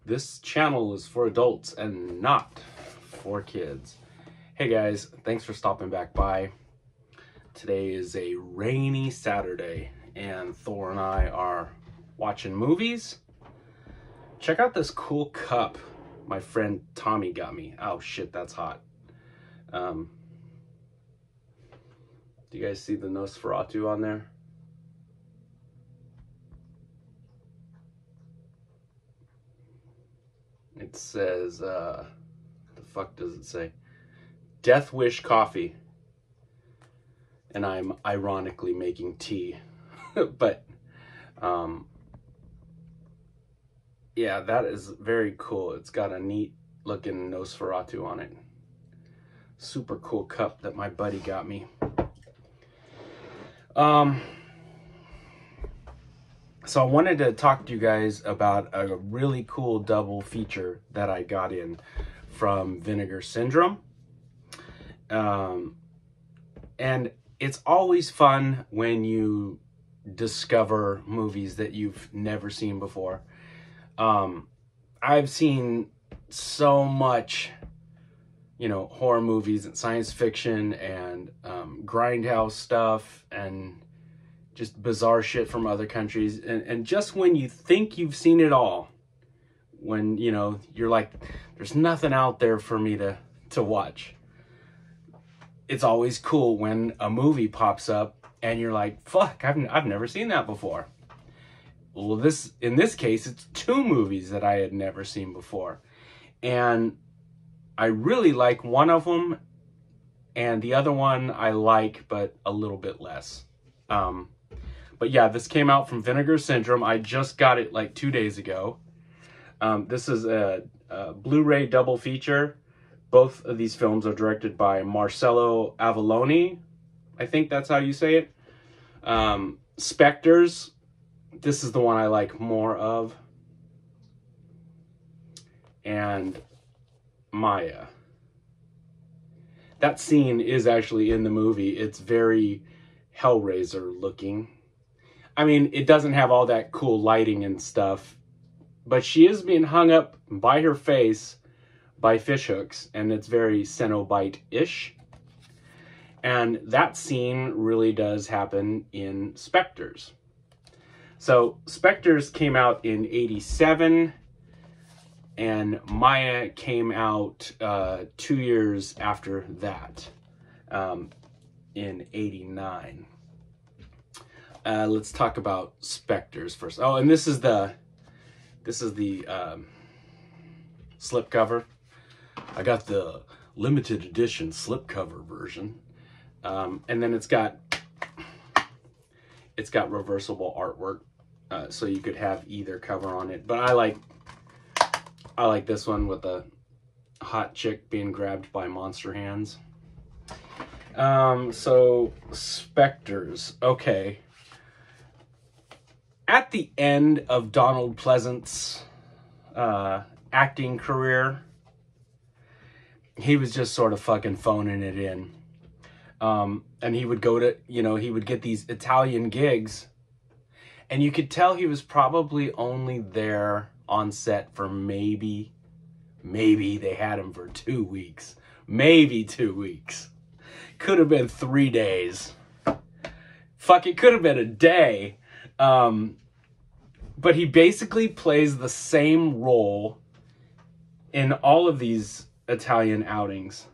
This channel is for adults and not for kids. Hey guys, thanks for stopping back by. Today is a rainy Saturday and Thor and I are watching movies. Check out this cool cup my friend Tommy got me. Oh shit, that's hot. Do you guys see the Nosferatu on there? It says, the fuck does it say? Death Wish Coffee. And I'm ironically making tea. But, yeah, that is very cool. It's got a neat looking Nosferatu on it. Super cool cup that my buddy got me. So I wanted to talk to you guys about a really cool double feature that I got in from Vinegar Syndrome. And it's always fun when you discover movies that you've never seen before. I've seen so much, you know, horror movies and science fiction and grindhouse stuff and just bizarre shit from other countries. And just when you think you've seen it all, when, you know, you're like, there's nothing out there for me to watch. It's always cool when a movie pops up and you're like, fuck, I've never seen that before. Well, in this case, it's two movies that I had never seen before. And I really like one of them, and the other one I like, but a little bit less. But yeah, this came out from Vinegar Syndrome. I just got it like 2 days ago. This is a Blu-ray double feature. Both of these films are directed by Marcello Avallone. I think that's how you say it. Specters. This is the one I like more of. And Maya. That scene is actually in the movie. It's very Hellraiser looking. I mean, it doesn't have all that cool lighting and stuff, but she is being hung up by her face by fishhooks, and it's very Cenobite-ish. And that scene really does happen in Specters. So Specters came out in '87, and Maya came out 2 years after that, in '89. Let's talk about Specters first. Oh, and this is the slipcover. I got the limited edition slipcover version, and then it's got reversible artwork, so you could have either cover on it. But I like this one with a hot chick being grabbed by monster hands. So Specters, okay. At the end of Donald Pleasance's acting career, he was just sort of fucking phoning it in. And he would go to, you know, he would get these Italian gigs, and you could tell he was probably only there on set for maybe they had him for 2 weeks. Maybe 2 weeks. Could have been 3 days. Fuck, it could have been a day. But he basically plays the same role in all of these Italian outings.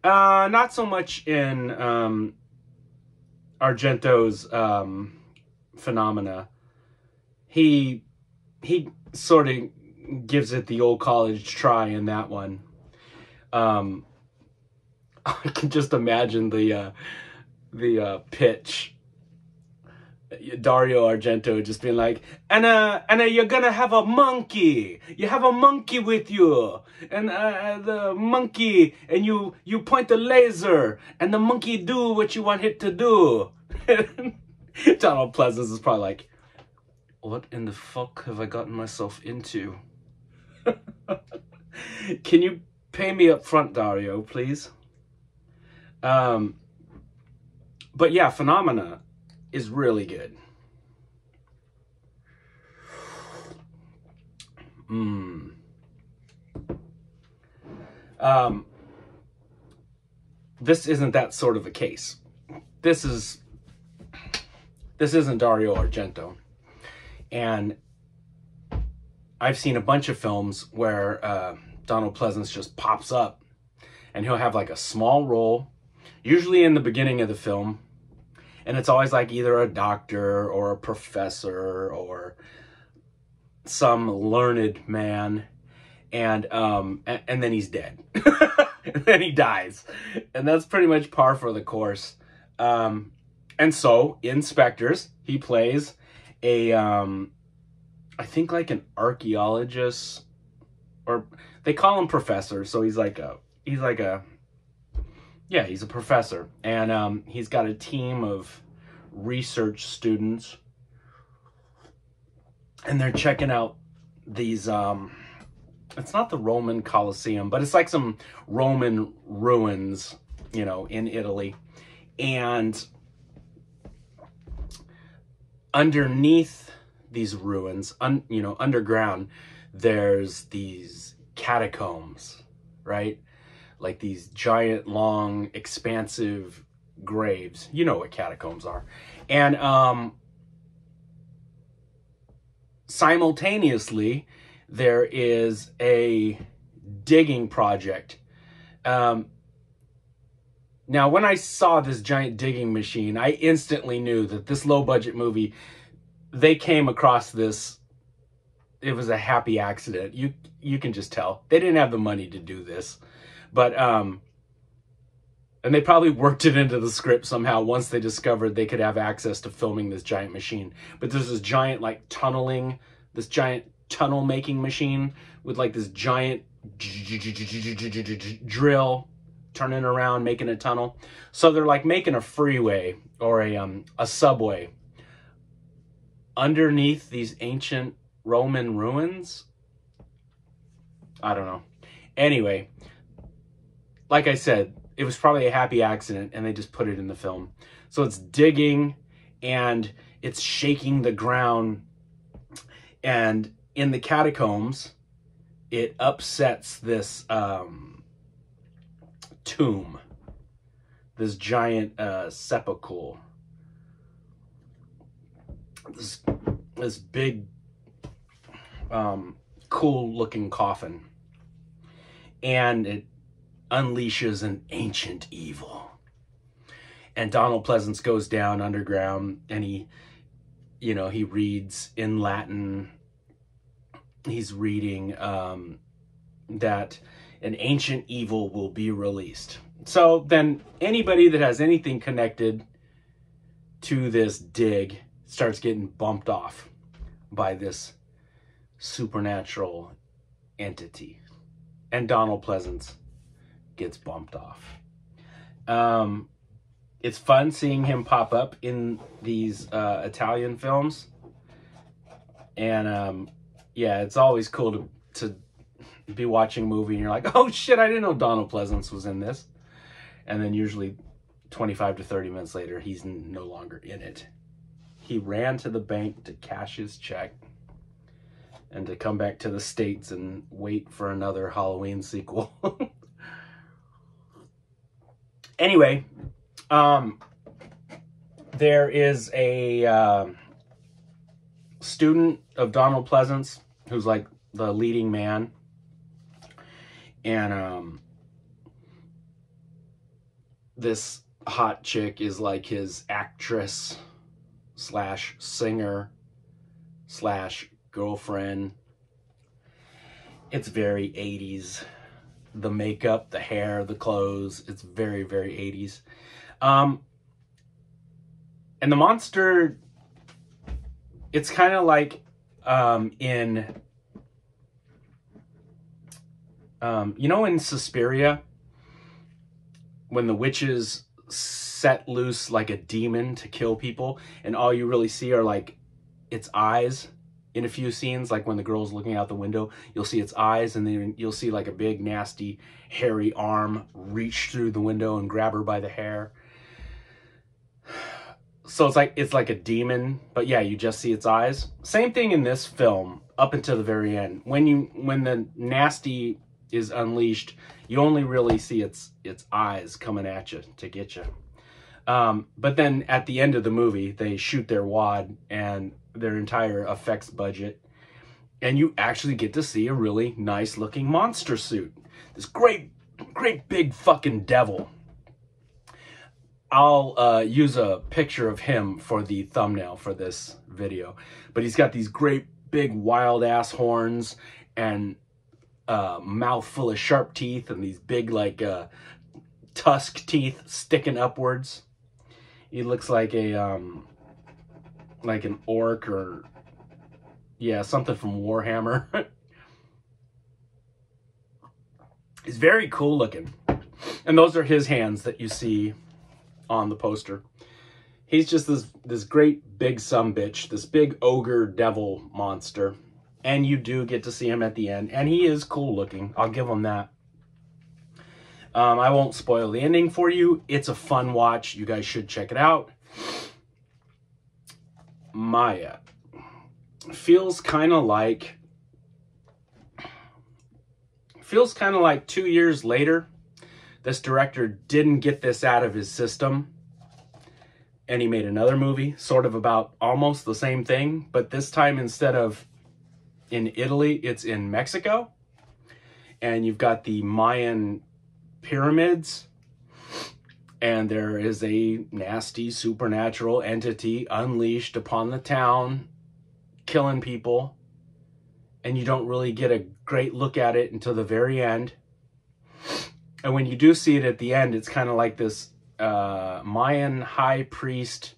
Not so much in Argento's Phenomena. He sort of gives it the old college try in that one. I can just imagine the pitch. Dario Argento just being like, Anna, you're gonna have a monkey. You have a monkey with you, and the monkey, and you point the laser, and the monkey do what you want it to do. Donald Pleasance is probably like, what in the fuck have I gotten myself into? Can you pay me up front, Dario, please? But yeah, Phenomena is really good. This isn't that sort of a case. This isn't Dario Argento. And I've seen a bunch of films where Donald Pleasence just pops up and he'll have like a small role, usually in the beginning of the film. And it's always like either a doctor or a professor or some learned man. And then he's dead. And then he dies. And that's pretty much par for the course. And so in Specters, he plays a, I think like an archaeologist, or they call him professor. So he's a professor. And he's got a team of research students. And they're checking out these, it's not the Roman Colosseum, but it's like some Roman ruins, you know, in Italy. And underneath these ruins, you know, underground, there's these catacombs, right? Like these giant, long, expansive graves. You know what catacombs are. And simultaneously, there is a digging project. Now, when I saw this giant digging machine, I instantly knew that this low-budget movie, they came across this. It was a happy accident. You can just tell. They didn't have the money to do this. But, and they probably worked it into the script somehow once they discovered they could have access to filming this giant machine. But there's this giant, like, giant tunnel making machine with like this giant drill turning around, making a tunnel. So they're like making a freeway or a subway underneath these ancient Roman ruins. I don't know. Anyway, like I said, it was probably a happy accident and they just put it in the film. So it's digging and it's shaking the ground, and in the catacombs, it upsets this tomb, this giant sepulchre, this big, cool-looking coffin, and it unleashes an ancient evil. And Donald Pleasence goes down underground, and he reads in Latin. He's reading that an ancient evil will be released. So then anybody that has anything connected to this dig starts getting bumped off by this supernatural entity. And Donald Pleasence gets bumped off. It's fun seeing him pop up in these Italian films. And yeah, it's always cool to be watching a movie and you're like, oh shit, I didn't know Donald Pleasence was in this. And then usually 25 to 30 minutes later, he's no longer in it. He ran to the bank to cash his check and to come back to the States and wait for another Halloween sequel. Anyway, there is a student of Donald Pleasence who's like the leading man, and this hot chick is like his actress slash singer slash girlfriend. It's very 80s. The makeup, the hair, the clothes, it's very, very 80s. And the monster, it's kind of like in Suspiria, when the witches set loose like a demon to kill people, and all you really see are like its eyes in a few scenes, like when the girl's looking out the window, you'll see its eyes, and then you'll see like a big, nasty, hairy arm reach through the window and grab her by the hair. So it's like a demon, but yeah, you just see its eyes. Same thing in this film up until the very end. When the nasty is unleashed. You only really see its eyes coming at you to get you. But then at the end of the movie, they shoot their wad and their entire effects budget, and you actually get to see a really nice looking monster suit. This great big fucking devil. I'll use a picture of him for the thumbnail for this video. But he's got these great big wild ass horns and mouth full of sharp teeth and these big like tusk teeth sticking upwards. He looks like a like an orc, or yeah, something from Warhammer. He's very cool looking. And those are his hands that you see on the poster. He's just this great big sumbitch, this big ogre devil monster. And you do get to see him at the end. And he is cool looking. I'll give him that. I won't spoil the ending for you. It's a fun watch. You guys should check it out. Maya. Feels kind of like 2 years later, this director didn't get this out of his system, and he made another movie sort of about almost the same thing, but this time instead of in Italy, it's in Mexico, and you've got the Mayan pyramids, and there is a nasty supernatural entity unleashed upon the town, killing people, and you don't really get a great look at it until the very end. And when you do see it at the end, it's kind of like this Mayan high priest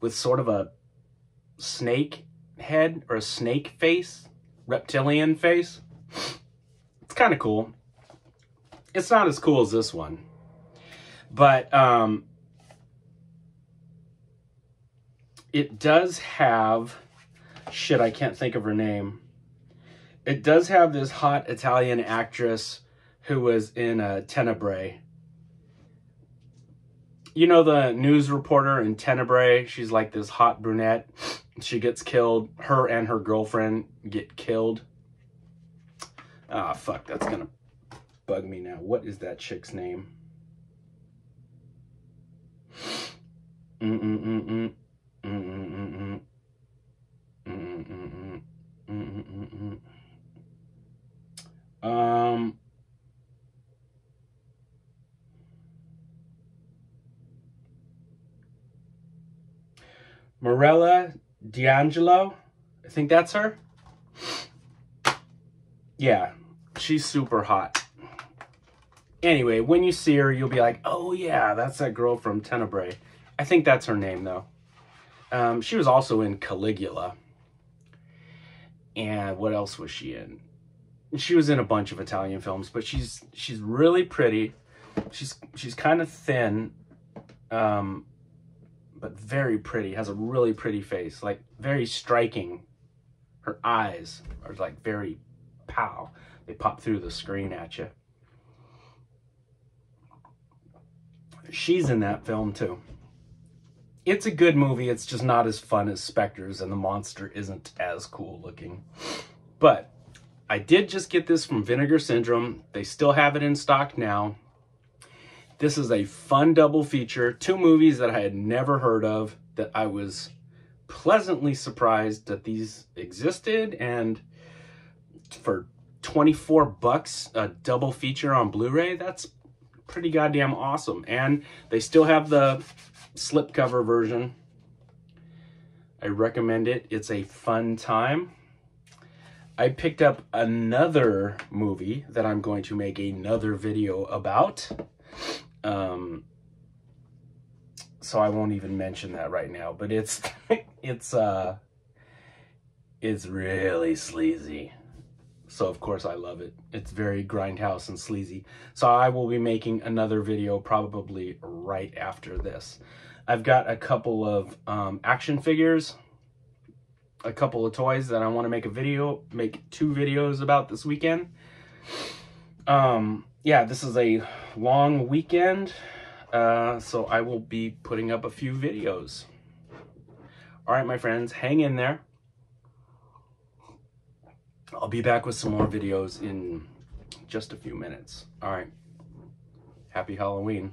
with sort of a snake head or a snake face, reptilian face. It's kind of cool. It's not as cool as this one, but it does have, shit, I can't think of her name. It does have this hot Italian actress who was in Tenebrae. You know the news reporter in Tenebrae? She's like this hot brunette. She gets killed. Her and her girlfriend get killed. Ah, fuck, that's gonna bug me now. What is that chick's name? Morella D'Angelo, I think that's her. Yeah, she's super hot. Anyway, when you see her, you'll be like, oh yeah, that's that girl from Tenebrae. I think that's her name though. She was also in Caligula. And what else was she in? She was in a bunch of Italian films, but she's really pretty. She's kind of thin, but very pretty. Has a really pretty face, like very striking. Her eyes are like very pow. They pop through the screen at you. She's in that film too. It's a good movie. It's just not as fun as Specters, and the monster isn't as cool looking. But I did just get this from Vinegar Syndrome. They still have it in stock now. This is a fun double feature. 2 movies that I had never heard of, that I was pleasantly surprised that these existed. And for 24 bucks, a double feature on Blu-ray, that's pretty goddamn awesome. And they still have the slipcover version. I recommend it. It's a fun time. I picked up another movie that I'm going to make another video about. So I won't even mention that right now, but it's really sleazy. So of course I love it. It's very grindhouse and sleazy. So I will be making another video probably right after this. I've got a couple of action figures, a couple of toys that I want to make 2 videos about this weekend. Yeah, this is a long weekend, so I will be putting up a few videos. All right, my friends, hang in there. I'll be back with some more videos in just a few minutes. All right. Happy Halloween.